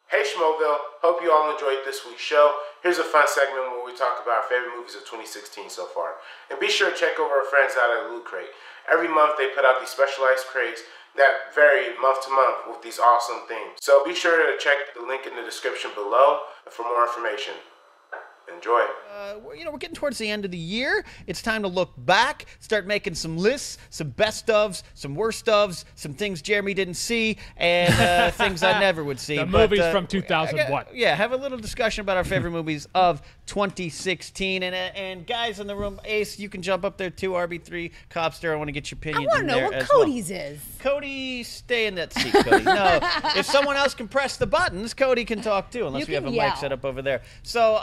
Hey Schmoville, hope you all enjoyed this week's show. Here's a fun segment where we talk about our favorite movies of 2016 so far. And be sure to check over our friends out at Loot Crate. Every month they put out these specialized crates that vary month to month with these awesome themes. So be sure to check the link in the description below for more information. Enjoy. We're getting towards the end of the year. It's time to look back, start making some lists, some best ofs, some worst ofs, some things Jeremy didn't see, and things I never would see. The movies from 2001. Yeah, have a little discussion about our favorite movies of 2016. And guys in the room, Ace, you can jump up there too. RB3, Copster, I want to get your opinions. I want to know what Cody's is. Cody, stay in that seat, Cody. No, if someone else can press the buttons, Cody can talk too, unless we have a mic set up over there. So,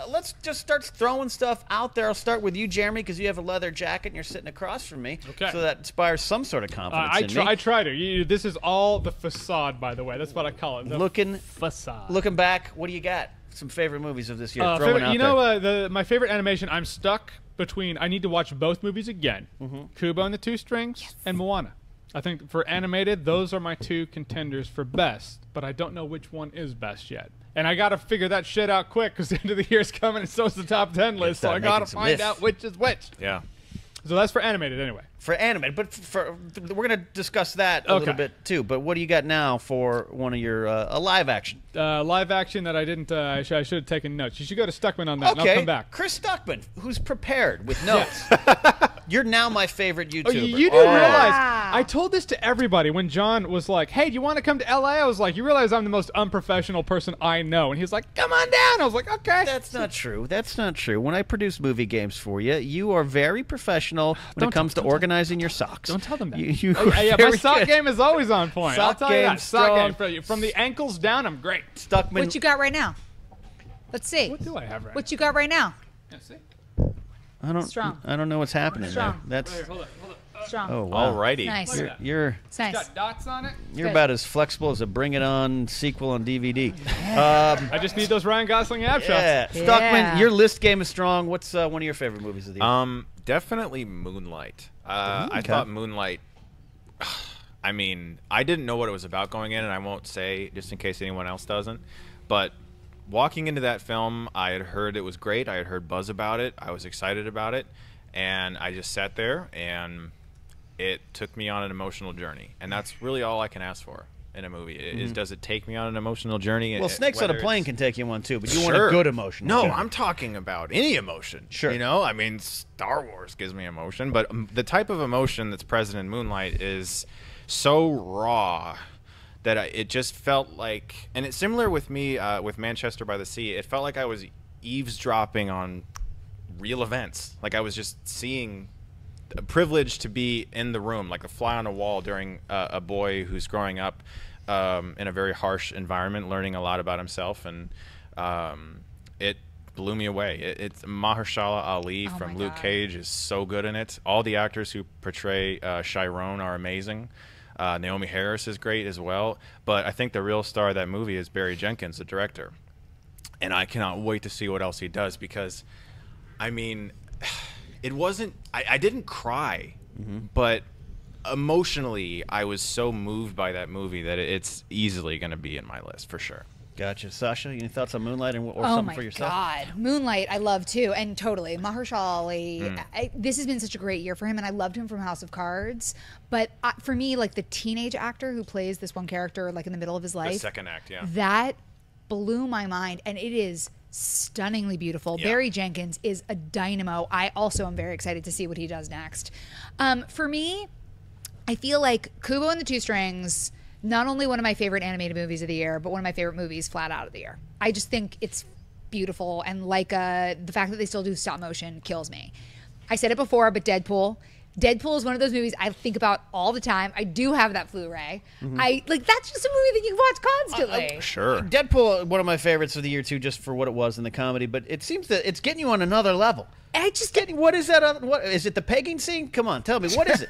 let's just start throwing stuff out there. I'll start with you, Jeremy, because you have a leather jacket and you're sitting across from me. Okay. So that inspires some sort of confidence in me. I try to. This is all the facade, by the way. That's what I call it. The facade. Looking back, what do you got? Some favorite movies of this year. My favorite animation, I'm stuck between, I need to watch both movies again. Kubo and the Two Strings and Moana. I think for animated, those are my two contenders for best, but I don't know which one is best yet. And I got to figure that shit out quick because the end of the year is coming and so is the top 10 list, so I got to find out which is which. Yeah. So that's for animated anyway. For animated, but we're going to discuss that a little bit too. But what do you got now for one of your a live action? Live action that I didn't. I should have taken notes. You should go to Stuckmann on that. And I'll come back. Chris Stuckmann, who's prepared with notes. You're now my favorite YouTuber. Oh, you do realize I told this to everybody when John was like, "Hey, do you want to come to LA?" I was like, "You realize I'm the most unprofessional person I know," and he was like, "Come on down." I was like, "Okay." That's not true. That's not true. When I produce movie games for you, you are very professional when it comes to organizing your socks. Don't tell them that. Yeah, my sock game is always on point. Sock game, sock game from the ankles down. I'm great. Stuckmann. What you got right now? Let's see. What do I have right now? What you got right now? Let's see. I don't know what's happening there. That's right here, hold on. Strong. Oh, wow. Alrighty. Nice. You're it's nice. Got dots on it. You're about as flexible as a Bring It On sequel on DVD. I just need those Ryan Gosling ab shots. Stuckmann, your list game is strong. What's one of your favorite movies of the year? Definitely Moonlight. I thought Moonlight. I mean, I didn't know what it was about going in, and I won't say just in case anyone else doesn't. But walking into that film, I had heard it was great. I had heard buzz about it. I was excited about it, and I just sat there, and it took me on an emotional journey. And that's really all I can ask for in a movie. Is does it take me on an emotional journey? Well, Snakes on a Plane can take you one too, but you want a good emotion. No, I'm talking about any emotion. Sure. You know, I mean, Star Wars gives me emotion, but the type of emotion that's present in Moonlight is so raw that it just felt like, and it's similar with me with Manchester by the Sea. It felt like I was eavesdropping on real events. Like I was just seeing, privileged to be in the room, like a fly on a wall during a boy who's growing up in a very harsh environment, learning a lot about himself, and it blew me away. It's Mahershala Ali from Luke Cage is so good in it. All the actors who portray Chiron are amazing. Naomi Harris is great as well, but I think the real star of that movie is Barry Jenkins, the director, and I cannot wait to see what else he does, because I mean, it wasn't, I didn't cry, but emotionally I was so moved by that movie that it's easily going to be in my list for sure. Gotcha. Sasha, any thoughts on Moonlight or something for yourself? Oh my God, Moonlight I love too, and totally Mahershala Ali. This has been such a great year for him, and I loved him from House of Cards. But for me, like the teenage actor who plays this one character, like in the middle of his life, The second act, yeah, that blew my mind, and it is stunningly beautiful. Yeah. Barry Jenkins is a dynamo. I also am very excited to see what he does next. For me, I feel like Kubo and the Two Strings, not only one of my favorite animated movies of the year, but one of my favorite movies flat out of the year. I just think it's beautiful, and like the fact that they still do stop motion kills me. I said it before, but Deadpool is one of those movies I think about all the time. I do have that Blu-ray. That's just a movie that you can watch constantly. Sure. Deadpool, one of my favorites of the year too, just for what it was in the comedy. But it seems that it's getting you on another level. What is that? What is it? The pegging scene? Come on, tell me, what is it?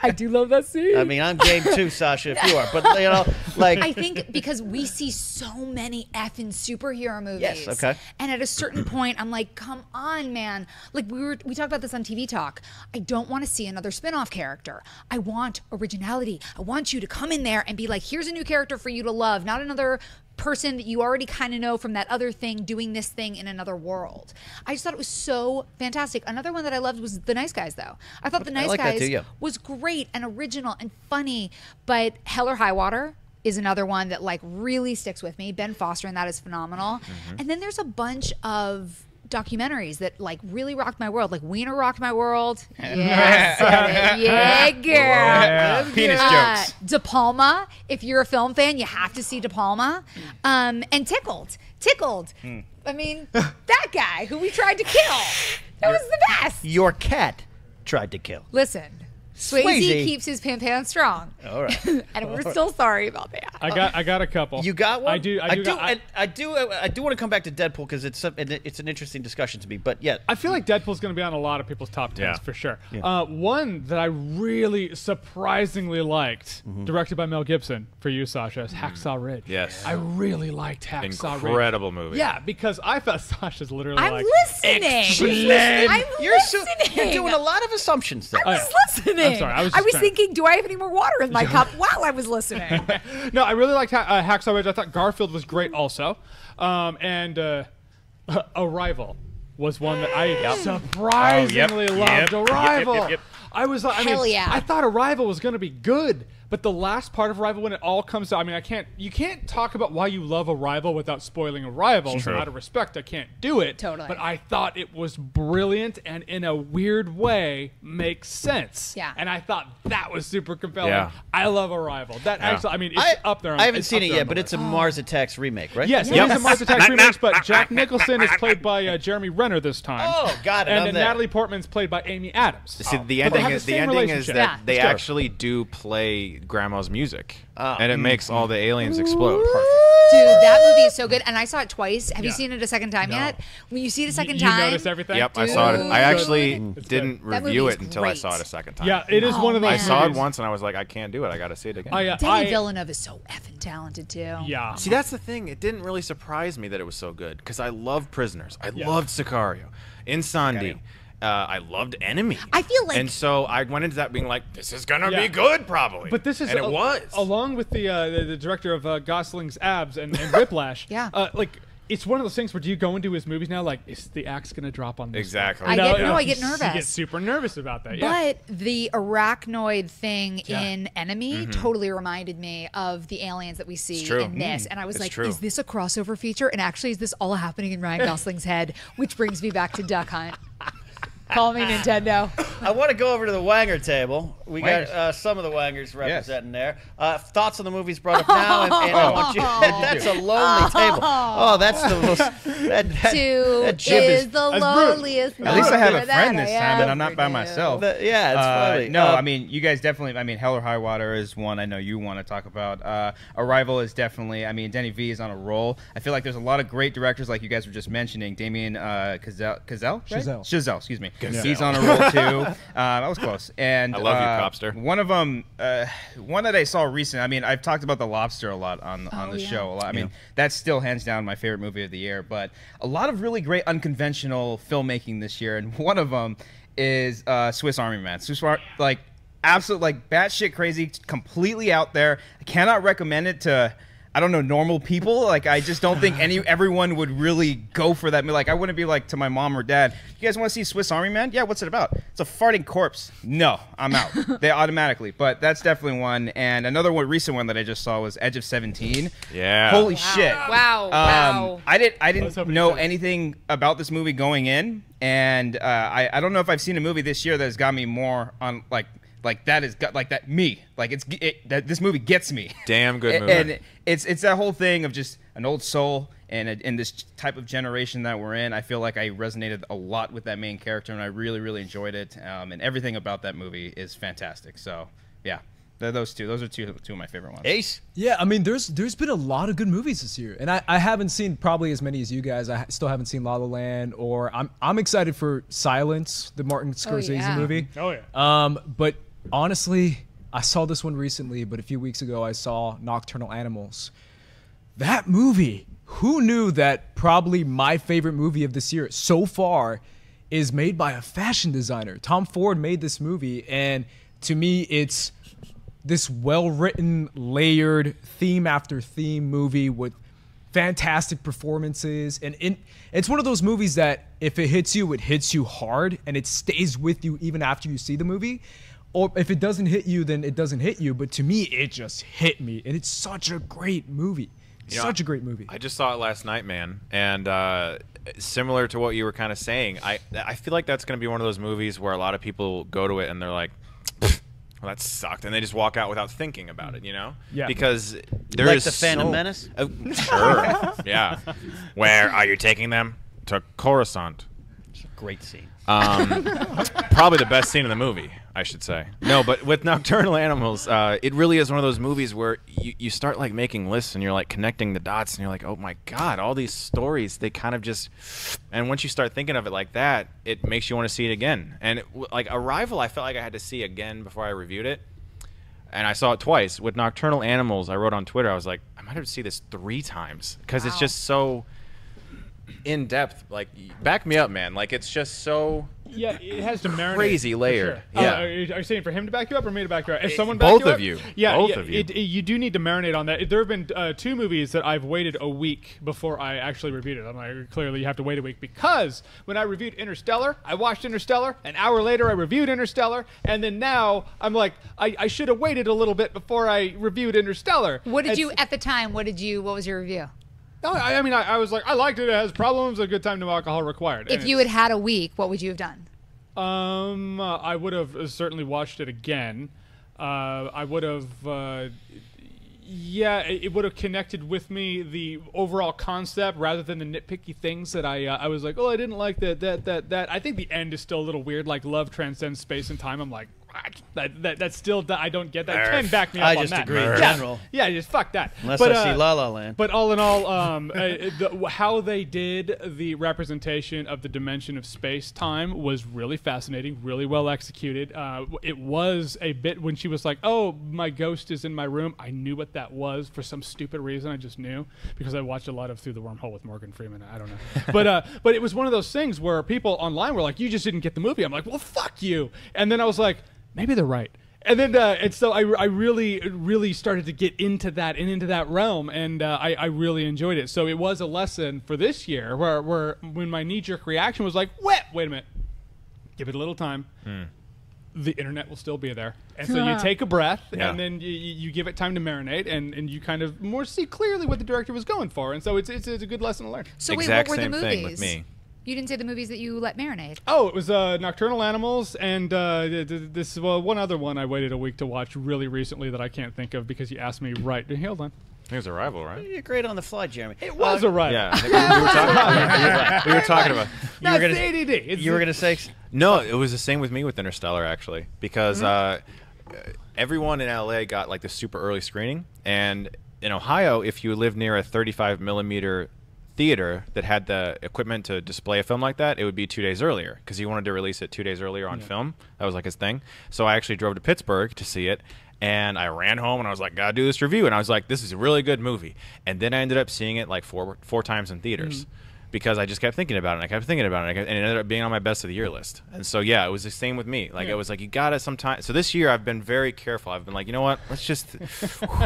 I do love that scene. I mean, I'm game too, Sasha, if you are. But, you know, Like, I think because we see so many effing superhero movies. Yes, okay. And at a certain point, I'm like, come on, man. Like we talked about this on TV Talk. I don't want to see another spin-off character. I want originality. I want you to come in there and be like, here's a new character for you to love, not another person that you already kind of know from that other thing doing this thing in another world. I just thought it was so fantastic. Another one that I loved was The Nice Guys, though. I thought The Nice Guys was great and original and funny, but Hell or High Water is another one that like really sticks with me. Ben Foster in that is phenomenal. And then there's a bunch of documentaries that like really rocked my world, like Wiener rocked my world. Yeah, girl. Yeah. Penis jokes. De Palma. If you're a film fan, you have to see De Palma. And Tickled. I mean, that guy who we tried to kill. That was the best. your cat tried to kill. Listen. Swayze keeps his pimp hand strong. All right. And we're still sorry about that. I got a couple. You got one? I do want to come back to Deadpool because it's an interesting discussion to me. But yeah, I feel like Deadpool's going to be on a lot of people's top 10s for sure. Yeah. One that I really surprisingly liked, directed by Mel Gibson for you, Sasha, is Hacksaw Ridge. Yes. I really liked Hacksaw Ridge. Incredible movie. Yeah, because I thought Sasha's literally I'm like, listening. I'm listening. You're doing a lot of assumptions there. I was listening. I'm sorry. I was thinking, do I have any more water in my cup while I was listening? No, I really liked Hacksaw Ridge. I thought Garfield was great also. And Arrival was one that I surprisingly loved. Arrival. Yep. I was like, I thought Arrival was going to be good. But the last part of Arrival, when it all comes to, I mean, you can't talk about why you love Arrival without spoiling Arrival. So out of respect, I can't do it. Totally. But I thought it was brilliant and in a weird way makes sense. Yeah. And I thought that was super compelling. Yeah. I love Arrival. That actually, I mean, it's up there. I haven't seen it yet, but it's a Mars Attacks remake, right? Yes, it is a Mars Attacks remake, but Jack Nicholson is played by Jeremy Renner this time. Oh, got it. And Natalie Portman's played by Amy Adams. See, the ending is that they actually do play Grandma's music, and it makes all the aliens explode. Dude, that movie is so good, and I saw it twice. Have you seen it a second time yet? When you see it a second time, you notice everything. Yep, Dude. I saw it. I actually didn't That review movie it is until I great. saw it a second time. Yeah, it is one of those. I saw it movies. once, and I was like, I can't do it. I got to see it again. Denis Villeneuve is so effing talented too. Yeah. See, that's the thing. It didn't really surprise me that it was so good because I loved Prisoners. I loved Sicario, Insandi. I loved Enemy. I feel like, and so I went into that being like, this is gonna be good, probably. But this is, and it was, along with the director of Gosling's Abs and Whiplash. Like, it's one of those things where do you go into his movies now like, is the axe gonna drop on this? Exactly. I get nervous. You get super nervous about that. But the arachnoid thing in Enemy totally reminded me of the aliens that we see in this. And I was like, is this a crossover feature? And actually, is this all happening in Ryan Gosling's head? Which brings me back to Duck Hunt. Call me Nintendo. I want to go over to the Wanger table. We got some of the Wangers representing there. Thoughts on the movies brought up now, and I want you. That's a lonely table. Oh, that's the most. That jib is the loneliest. At least I have a friend this time, and I'm not by myself. Yeah, it's funny. No, I mean, you guys definitely. I mean, Hell or High Water is one I know you want to talk about. Arrival is definitely. I mean, Denny V is on a roll. I feel like there's a lot of great directors, like you guys were just mentioning. Damien Chazelle, excuse me. He's on a roll too. That was close. And I love you, Copster. One of them, one that I saw recent. I mean, I've talked about The Lobster a lot on the show. A lot. I mean, that's still hands down my favorite movie of the year. But a lot of really great unconventional filmmaking this year, and one of them is Swiss Army Man. Like absolute, like batshit crazy, completely out there. I cannot recommend it to, I don't know, normal people. Like, I just don't think everyone would really go for that. Like, I wouldn't be like to my mom or dad, you guys want to see Swiss Army Man? Yeah, what's it about? It's a farting corpse. No, I'm out. They automatically. But that's definitely one. And another one, recent one that I just saw was Edge of 17. Yeah. Holy shit. Wow. I didn't know anything about this movie going in. And I don't know if I've seen a movie this year that has got me more on, like that is like that me like that this movie gets me. Damn good movie. And it's that whole thing of just an old soul and in this type of generation that we're in. I feel like I resonated a lot with that main character, and I really enjoyed it. And everything about that movie is fantastic. So yeah, those are two of my favorite ones. Ace. Yeah, I mean, there's been a lot of good movies this year, and I haven't seen probably as many as you guys. I still haven't seen La La Land, or I'm excited for Silence, the Martin Scorsese movie. Oh yeah. But honestly, I saw this one recently, but a few weeks ago I saw Nocturnal Animals. That movie, who knew that probably my favorite movie of this year so far is made by a fashion designer. Tom Ford made this movie, and to me, it's this well-written, layered, theme after theme movie with fantastic performances. And it's one of those movies that if it hits you hard, and it stays with you even after you see the movie. Or if it doesn't hit you, then it doesn't hit you. But to me, it just hit me. And it's such a great movie. Such a great movie. I just saw it last night, man. And similar to what you were kind of saying, I feel like that's going to be one of those movies where a lot of people go to it and they're like, well, that sucked, and they just walk out without thinking about it, you know? Yeah. Because there Like is the Phantom Menace? Sure. Yeah. Where are you taking them? To Coruscant. It's a great scene. Probably the best scene in the movie, I should say. No, but with Nocturnal Animals, it really is one of those movies where you start like making lists and you're like connecting the dots and you're like, oh my God, all these stories, they kind of just, and once you start thinking of it like that, it makes you want to see it again. And like Arrival, I felt like I had to see again before I reviewed it. And I saw it twice. With Nocturnal Animals, I wrote on Twitter, I was like, I might have to see this 3 times because it's just so in depth. Like, back me up, man. Like, it's just so Yeah, it has to marinate. crazy layered. Sure. Yeah. Are you saying for him to back you up or me to back you up? If someone back both you of up, you. Yeah, Both yeah, of you. You do need to marinate on that. There have been 2 movies that I've waited a week before I actually reviewed it. I'm like, clearly you have to wait a week because when I reviewed Interstellar, I watched Interstellar. An hour later, I reviewed Interstellar, and then now I'm like, I should have waited a little bit before I reviewed Interstellar. What did you at the time? What was your review? No, I mean, I was like, I liked it. It has problems. A good time, no alcohol required. If you had had a week, what would you have done? I would have certainly watched it again. I would have, yeah, it would have connected with me the overall concept rather than the nitpicky things that I was like, oh, I didn't like that. I think the end is still a little weird. Like, love transcends space and time. I'm like, that's still, I don't get that. Ken, back me up I on just that. agree in Yeah. general. Yeah, just fuck that. Unless But, I see La La Land. But all in all, how they did the representation of the dimension of space-time was really fascinating, really well executed. It was a bit when she was like, oh, my ghost is in my room. I knew what that was for some stupid reason. I just knew because I watched a lot of Through the Wormhole with Morgan Freeman. I don't know. But it was one of those things where people online were like, you just didn't get the movie. I'm like, well, fuck you. And then I was like, maybe they're right. And then, and so I really started to get into that and into that realm, and I really enjoyed it. So it was a lesson for this year, where when my knee-jerk reaction was like, wait a minute, give it a little time. The internet will still be there, and so you take a breath, and then you give it time to marinate, and you kind of more see clearly what the director was going for, and so it's a good lesson to learn. So Exact wait, what were same the thing movies? with me. You didn't say the movies that you let marinate. Oh, it was Nocturnal Animals, and this one other one I waited a week to watch really recently that I can't think of because you asked me right. Hold on. I think it was Arrival, right? You're great on the fly, Jeremy. It was a right. Yeah, I think we were talking about. No, You were it's gonna- the ADD. You were going to say... No, it was the same with me with Interstellar, actually, because everyone in LA got like the super early screening, and in Ohio, if you live near a 35 millimeter theater that had the equipment to display a film like that, it would be 2 days earlier because he wanted to release it 2 days earlier on film. That was like his thing. So I actually drove to Pittsburgh to see it, and I ran home and I was like, gotta do this review, and I was like, this is a really good movie. And then I ended up seeing it like four times in theaters. Because I just kept thinking about it, and I kept thinking about it, and it ended up being on my best of the year list. And so, yeah, it was the same with me. Like, it was like, you gotta sometimes. So this year, I've been very careful. I've been like, you know what? Let's just.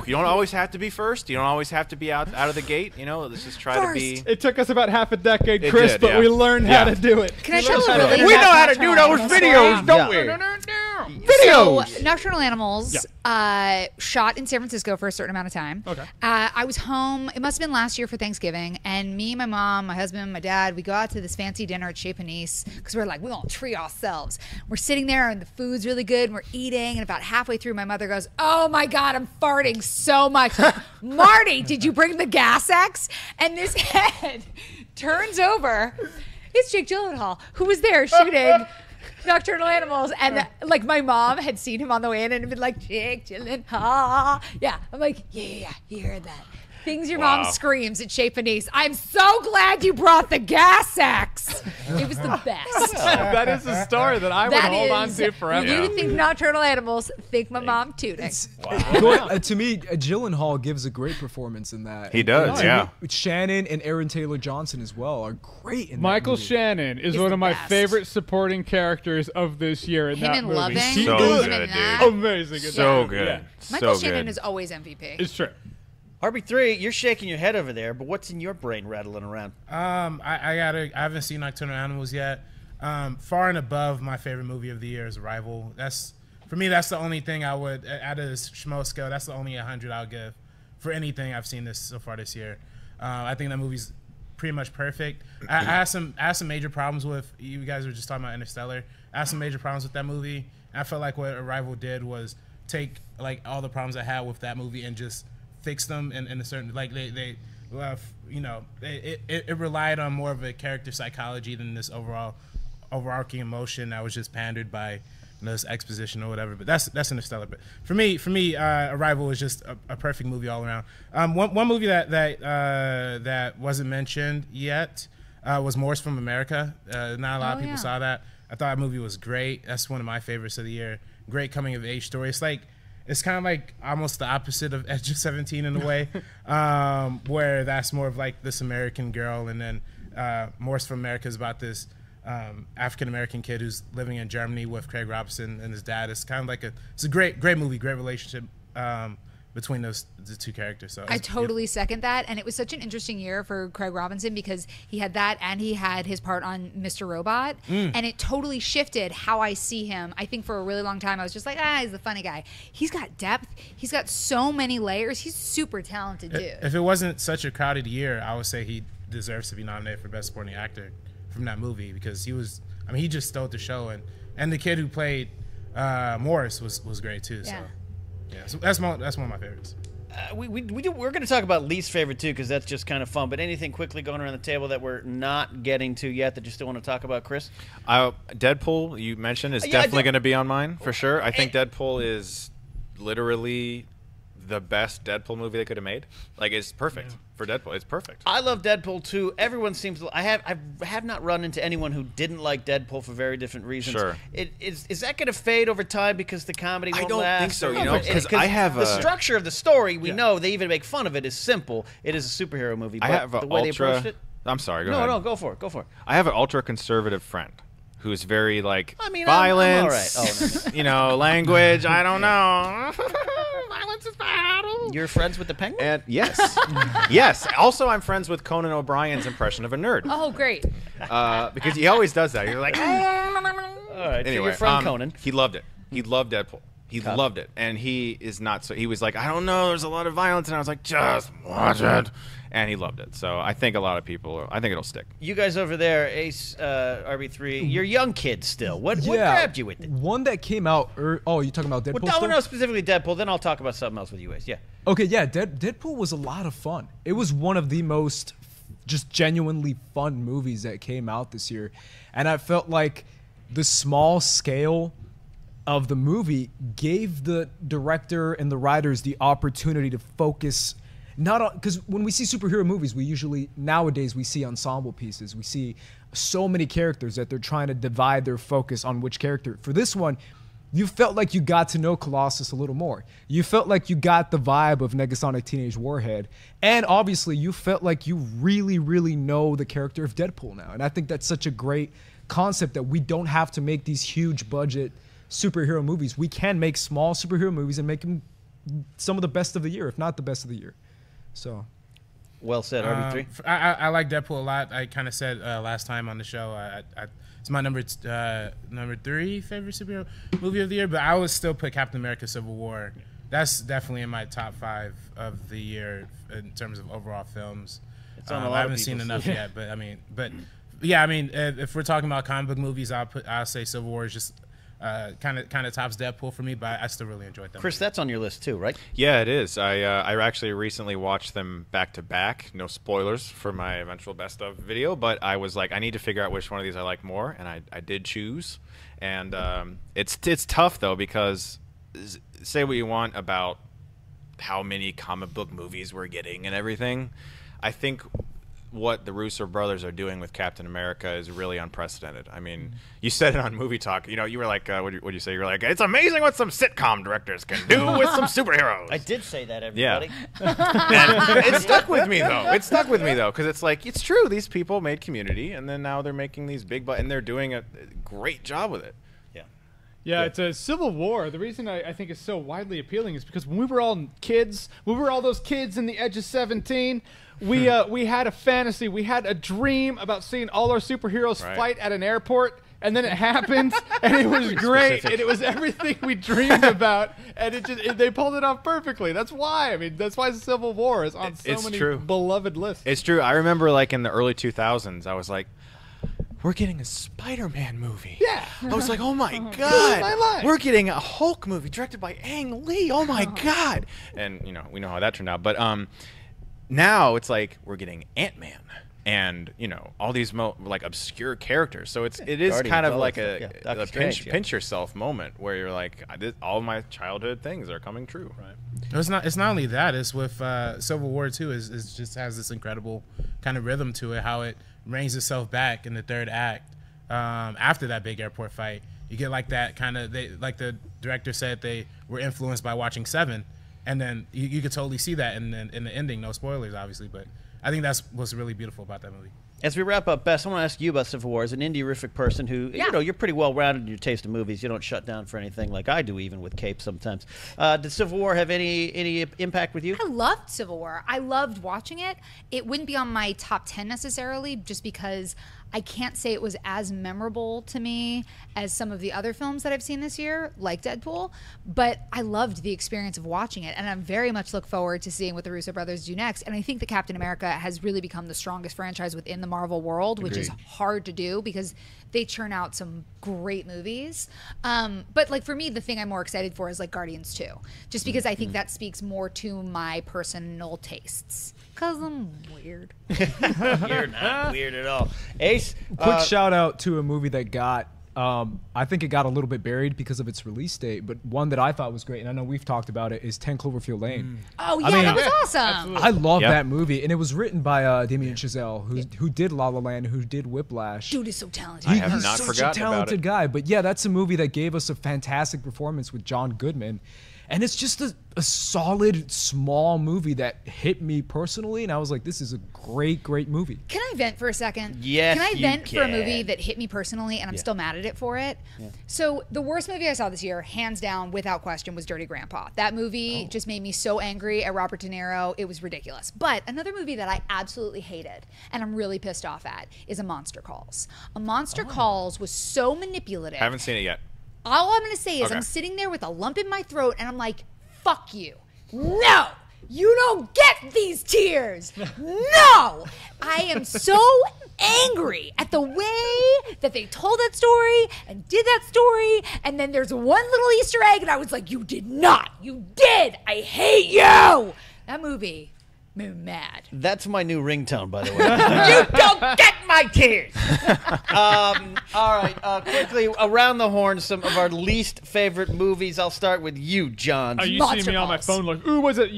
You don't always have to be first. You don't always have to be out of the gate. You know, let's just try to be. It took us about half a decade, It Chris, did, but yeah. we learned how to do it. Can I tell a really We know fast how to do Nocturnal those Animals videos, story? don't we? So, Videos. Nocturnal Animals shot in San Francisco for a certain amount of time. Okay. I was home. It must have been last year for Thanksgiving. And me, my mom, my husband, my dad, we go out to this fancy dinner at Chez Panisse because we're like, we're going to treat ourselves. We're sitting there and the food's really good and we're eating. And about halfway through, my mother goes, oh my God, I'm farting so much. Marty, did you bring the Gas X? And this head turns over. It's Jake Gyllenhaal, who was there shooting Nocturnal Animals, and like my mom had seen him on the way in and had been like, Jake Gyllenhaal. Yeah, I'm like, yeah, you heard that. Things your mom screams at Chez Panisse. I'm so glad you brought the gas axe. It was the best. That is a story that I would hold on to forever. When you think Nocturnal Animals, think my mom tuning. To me, Gyllenhaal gives a great performance in that. He does, yeah. Shannon and Aaron Taylor Johnson as well are great in that Michael movie. Shannon is one of my favorite supporting characters of this year in that and movie. Loving. So Him good, and dude. that. Amazing. in So that movie. good. Yeah. Michael So Shannon good. is always MVP. It's true. RB3, you're shaking your head over there, but what's in your brain rattling around? I haven't seen Nocturnal Animals yet. Far and above my favorite movie of the year is Arrival. For me, that's the only thing I would, out of this Schmoes scale, that's the only 100 I'll give for anything I've seen so far this year. I think that movie's pretty much perfect. I had some major problems with, you guys were just talking about Interstellar. I had some major problems with that movie. I felt like what Arrival did was take like all the problems I had with that movie and just fix them in a certain, like it relied on more of a character psychology than this overarching emotion that was just pandered by this exposition or whatever. But that's Interstellar. But for me, Arrival was just a perfect movie all around. One movie that wasn't mentioned yet was Morse from America. Not a lot of people saw that. I thought that movie was great. That's one of my favorites of the year. Great coming of age story. It's kind of like almost the opposite of Edge of 17 in a way, where that's more of like this American girl, and then Morse from America is about this African-American kid who's living in Germany with Craig Robinson and his dad. It's kind of like it's a great movie, great relationship between the two characters. So I totally second that, and it was such an interesting year for Craig Robinson because he had that and he had his part on Mr. Robot, and it totally shifted how I see him. I think for a really long time I was just like, he's the funny guy. He's got depth. He's got so many layers. He's super talented dude. If it wasn't such a crowded year, I would say he deserves to be nominated for Best Supporting Actor from that movie because he just stole the show, and the kid who played Morris was great too. Yeah. So yeah, so that's one of my favorites. We're going to talk about least favorite too because that's just kind of fun. But anything quickly going around the table that we're not getting to yet that you still want to talk about, Chris? Deadpool, you mentioned, is definitely going to be on mine for sure. I think Deadpool is literally the best Deadpool movie they could have made. Like, it's perfect for Deadpool. It's perfect. I love Deadpool too. Everyone seems to. I have not run into anyone who didn't like Deadpool for very different reasons. Sure. Is that going to fade over time because the comedy won't don't last? think so, Or- because I have the a- structure of the story. We know they even make fun of it. Is simple. It is a superhero movie. But I have the way they approached it. I'm sorry. Go ahead. No, go for it. Go for it. I have an ultra conservative friend who's very like I'm violence, all right. Oh, language. I don't know. Violence is bad. You're friends with the Penguin? And yes, yes. Also, I'm friends with Conan O'Brien's impression of a nerd. Oh, great. Because he always does that. You're like, All right. So anyway, your friend Conan. he loved it. He loved Deadpool. He loved it, and he is not so. He was like, I don't know, there's a lot of violence, and I was like, just watch it, and he loved it. So I think a lot of people. I think it'll stick. You guys over there, Ace, RB3, you're young kids still. What grabbed you with it? One that came out. Oh, you talking about Deadpool? Well, still? no, specifically Deadpool. Then I'll talk about something else with you, Ace. Yeah. Okay, yeah, Deadpool was a lot of fun. It was one of the most just genuinely fun movies that came out this year, and I felt like the small scale of the movie gave the director and the writers the opportunity to focus not on, because when we see superhero movies, nowadays we see ensemble pieces. We see so many characters that they're trying to divide their focus on which character. For this one, you felt like you got to know Colossus a little more. You felt like you got the vibe of Negasonic Teenage Warhead. And obviously, you felt like you really, really know the character of Deadpool now. And I think that's such a great concept that we don't have to make these huge budget superhero movies. We can make small superhero movies and make them some of the best of the year, if not the best of the year. So, well said, RB3. I like Deadpool a lot. I kind of said last time on the show, it's my number 3 favorite superhero movie of the year, but I would still put Captain America: Civil War. That's definitely in my top 5 of the year in terms of overall films. It's on a lot I of haven't seen people's- enough yet, but if we're talking about comic book movies, I'll say Civil War is just kind of tops Deadpool for me, but I still really enjoyed that. Chris, that's on your list too, right? Yeah, it is. I actually recently watched them back to back. No spoilers for my eventual best of video, but I was like, I need to figure out which one of these I like more, and I did choose. And it's tough though, because say what you want about how many comic book movies we're getting and everything. I think what the Russo brothers are doing with Captain America is really unprecedented. I mean, you said it on Movie Talk. You know, you were like, what'd you say? You were like, it's amazing what some sitcom directors can do with some superheroes. I did say that, everybody. Yeah. And it stuck with me, though. It stuck with me, though, because it's like, it's true. These people made Community, and then now they're making these and they're doing a great job with it. Yeah, it's a Civil War. The reason I think it's so widely appealing is because when we were all kids, we were all those kids in the edge of 17, we had a fantasy, we had a dream about seeing all our superheroes fight at an airport, and then it happened, and it was great, and it was everything we dreamed about, and they pulled it off perfectly. That's why. I mean, that's why Civil War is on so many beloved lists. It's true. I remember, like, in the early 2000s, I was like, we're getting a Spider-Man movie. Yeah. I was like, oh my God. My life. We're getting a Hulk movie directed by Ang Lee. Oh my God. And, you know, we know how that turned out. But now it's like we're getting Ant-Man and, you know, all these like obscure characters. So it is kind of like a pinch yourself moment where you're like, all my childhood things are coming true. Right. It's not only that. It's with Civil War too. Is just has this incredible kind of rhythm to it. How it reins itself back in the third act after that big airport fight. You get like that kind of, like the director said, they were influenced by watching Seven, and then you could totally see that in the ending. No spoilers, obviously, but I think that's what's really beautiful about that movie. As we wrap up, Bess, I want to ask you about Civil War. As an indie-rific person who, you know, you're pretty well-rounded in your taste of movies. You don't shut down for anything like I do, even with Cape sometimes. Did Civil War have any impact with you? I loved Civil War. I loved watching it. It wouldn't be on my top 10 necessarily, just because I can't say it was as memorable to me as some of the other films that I've seen this year, like Deadpool, but I loved the experience of watching it, and I very much look forward to seeing what the Russo brothers do next. And I think that Captain America has really become the strongest franchise within the Marvel world, which is hard to do because they churn out some great movies. But like for me, the thing I'm more excited for is like Guardians 2, just because I think that speaks more to my personal tastes. Because I'm weird. You're not weird at all. Ace? Quick shout out to a movie that got, I think it got a little bit buried because of its release date, but one that I thought was great, and I know we've talked about it, is 10 Cloverfield Lane. Oh, yeah, that was awesome. I love that movie, and it was written by Damien Chazelle, who did La La Land, who did Whiplash. Dude is so talented. I have not He's forgotten such a talented about it. guy, but yeah, that's a movie that gave us a fantastic performance with John Goodman. And it's just a solid, small movie that hit me personally, and I was like, this is a great, great movie. Can I vent for a second? Yes, Can I you vent for a can. movie that hit me personally, and I'm still mad at it for it? So the worst movie I saw this year, hands down, without question, was Dirty Grandpa. That movie just made me so angry at Robert De Niro. It was ridiculous. But another movie that I absolutely hated, and I'm really pissed off at, is A Monster Calls. A Monster Calls was so manipulative. Haven't seen it yet. All I'm going to say is I'm sitting there with a lump in my throat, and I'm like, fuck you. No, you don't get these tears. No, I am so angry at the way that they told that story and did that story. And then there's one little Easter egg, and I was like, you did not. You did. I hate you. That movie made me mad. That's my new ringtone, by the way. You don't get my tears. All right, quickly, around the horn, some of our least favorite movies. I'll start with you, John. Are you Monster seeing me on my Calls. phone like, ooh, was it,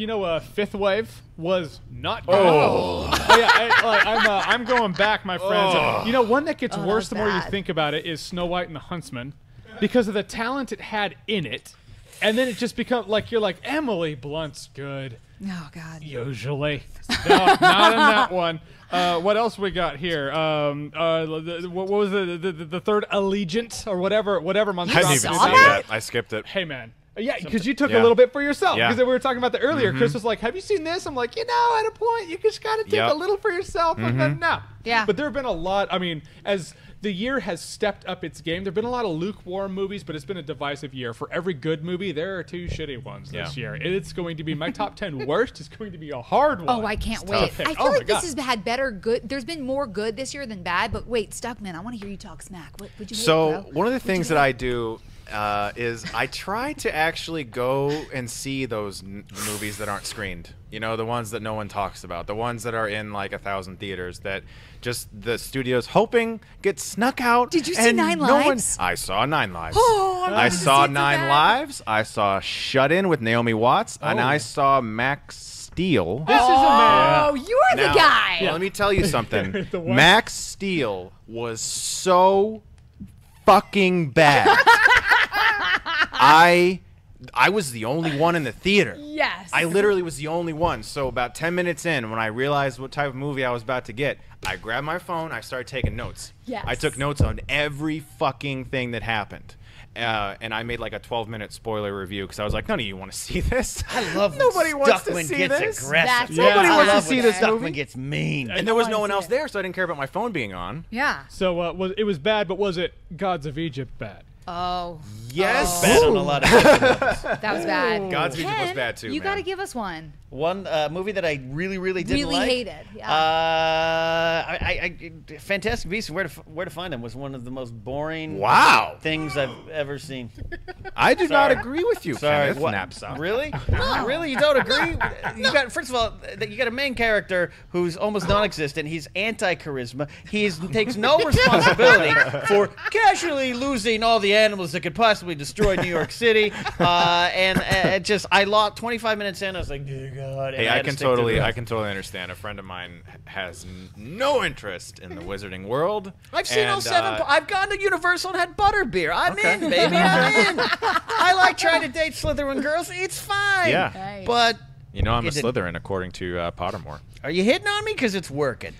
Fifth Wave was not good. Oh yeah, I'm going back, my friends. One that gets worse the more you bad. think about it is Snow White and the Huntsman, because of the talent it had in it, and then it just becomes like, you're like, Emily Blunt's good. Oh, God. Usually. No, not in that one. What else we got here? What was the third Allegiant or whatever monster? I didn't even saw see that? that. I skipped it. Hey, man. Yeah, because you took a Yeah. little bit for yourself. Yeah. Because we were talking about that earlier. Chris was like, have you seen this? I'm like, at a point, you just got to take a little for yourself. And then, no. Yeah. But there have been a lot. I mean, as the year has stepped up its game, there have been a lot of lukewarm movies, but it's been a divisive year. For every good movie, there are 2 shitty ones this year. It's going to be my top 10 worst. Is going to be a hard one. Oh, I can't wait. tough. I feel like this has had better good. There's been more good this year than bad. But wait, Stuckmann, I want to hear you talk smack. What would you hate, So bro? one of the things that I do, is I try to actually go and see those movies that aren't screened. You know, the ones that no one talks about, the ones that are in like 1,000 theaters that just the studio's hoping get snuck out. Did you see Nine Lives? I saw 9 Lives. Oh, I saw 9 Lives. I saw Shut In with Naomi Watts, and I saw Max Steel. This is a man. Oh, you're the guy. Let me tell you something. The what? Max Steel was so fucking bad. I was the only one in the theater. Yes. I literally was the only one. So about 10 minutes in, when I realized what type of movie I was about to get, I grabbed my phone. I started taking notes. Yes. I took notes on every fucking thing that happened. And I made like a 12-minute spoiler review because I was like, none of you want to see this. I love Nobody when wants to Stuckmann see gets this. aggressive. Nobody I wants to love see when this Stuckmann movie. gets mean. And there was no wanna one see else it. there, so I didn't care about my phone being on. Yeah. So it was bad, but was it Gods of Egypt bad? Oh. Yes. Bad on a lot of different levels. That was bad. God's Egypt was Ken, bad too, You man. got to give us one. One movie that I really didn't Really like. hated, yeah. Fantastic Beasts and Where to Find Them was one of the most boring Wow. things I've ever seen. I do not agree with you, Sorry, Kenneth what? Knapsack. Really? Really? You don't agree? You got first of all, you got a main character who's almost non-existent. He's anti-charisma. He takes no responsibility for casually losing all the animals that could possibly destroy New York City. And just, I lost 25 minutes in. I was like, dear God. Hey, and I had to can stick to the totally rest. understand. A friend of mine has no interest in the wizarding world. I've seen all and, 7. I've gone to Universal and had butterbeer. I'm in, baby. I'm in. I like trying to date Slytherin girls. It's fine. Yeah. Nice. But You know I'm a It didn't- Slytherin, according to Pottermore. are you hitting on me? Because it's working.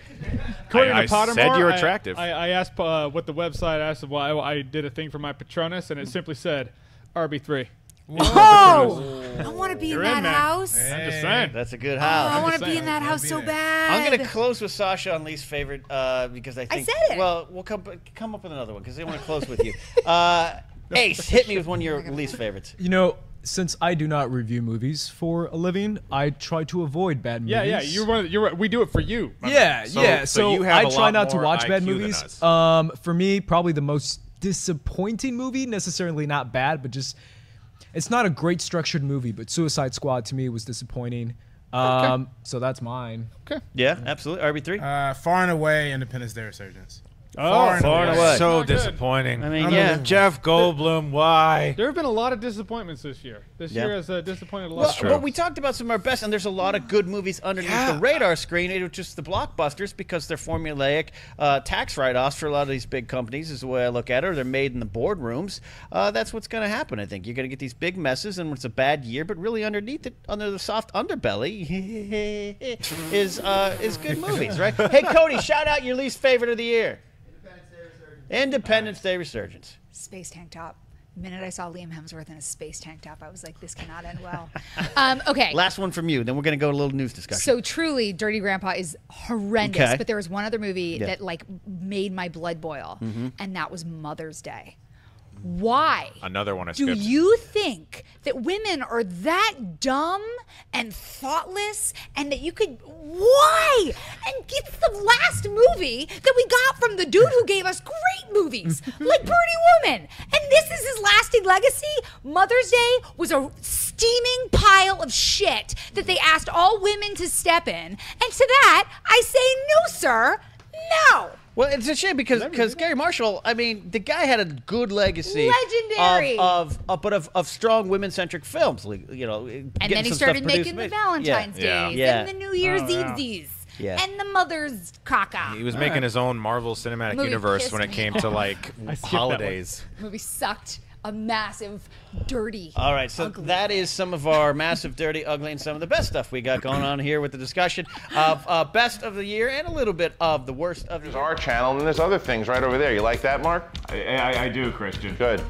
According I to Pottermore, said you're attractive. I asked what the website asked why I did a thing for my Patronus, and it simply said RB3. Oh, I want to be You're in that in, man. house. I'm just saying. That's a good Oh, I house. want to be saying. in that house so bad. I'm going to close with Sasha on least favorite because I think. said it. Well, we'll come up with another one because I want to close with you. Ace, hit me with one of your least favorites. You know, since I do not review movies for a living, I try to avoid bad movies. Yeah, you're we do it for you. Yeah, So So you have I a try lot not to more watch bad IQ than movies. us. For me, probably the most disappointing movie, necessarily not bad, but just it's not a great structured movie. But Suicide Squad to me was disappointing. So that's mine. Yeah, absolutely. RB3. Far and away, Independence Day Resurgence. Far and away. So Not good. disappointing. I mean, yeah. Jeff Goldblum, why? There have been a lot of disappointments this year. This Yeah. year has disappointed a lot. Well, of people. but we talked about some of our best, and there's a lot of good movies underneath the radar screen. It's just the blockbusters because they're formulaic tax write-offs for a lot of these big companies is the way I look at it. Or they're made in the boardrooms. That's what's going to happen, I think. You're going to get these big messes, and it's a bad year, but really underneath it, under the soft underbelly, is good movies, right? Hey, Cody, shout out your least favorite of the year. Independence Day Resurgence. Space tank top. The minute I saw Liam Hemsworth in a space tank top, I was like, this cannot end well. Okay. Last one from you, then we're going to go to a little news discussion. So truly, Dirty Grandpa is horrendous. Okay. But there was one other movie Yeah. that like made my blood boil, and that was Mother's Day. Why Another one I do skipped. you think that women are that dumb and thoughtless, and that you could why? And it's the last movie that we got from the dude who gave us great movies like Pretty Woman, and this is his lasting legacy. Mother's Day was a steaming pile of shit that they asked all women to step in, and to that I say no, sir, no. Well, it's a shame because Gary Marshall, I mean, the guy had a good legacy, Legendary. of strong women-centric films, you know. And then he started making the Valentine's Days Yeah. and the New Year's Eve's Yeah. and the Mother's caca. He was making his own Marvel Cinematic Movie Universe pissed when it me came to like I skipped that holidays. Movie sucked. A massive, dirty. All right, so ugly that is some of our massive, dirty, ugly, and some of the best stuff we got going on here with the discussion of best of the year and a little bit of the worst of the There's year. our channel, and there's other things right over there. You like that, Mark? I do, Christian. Good.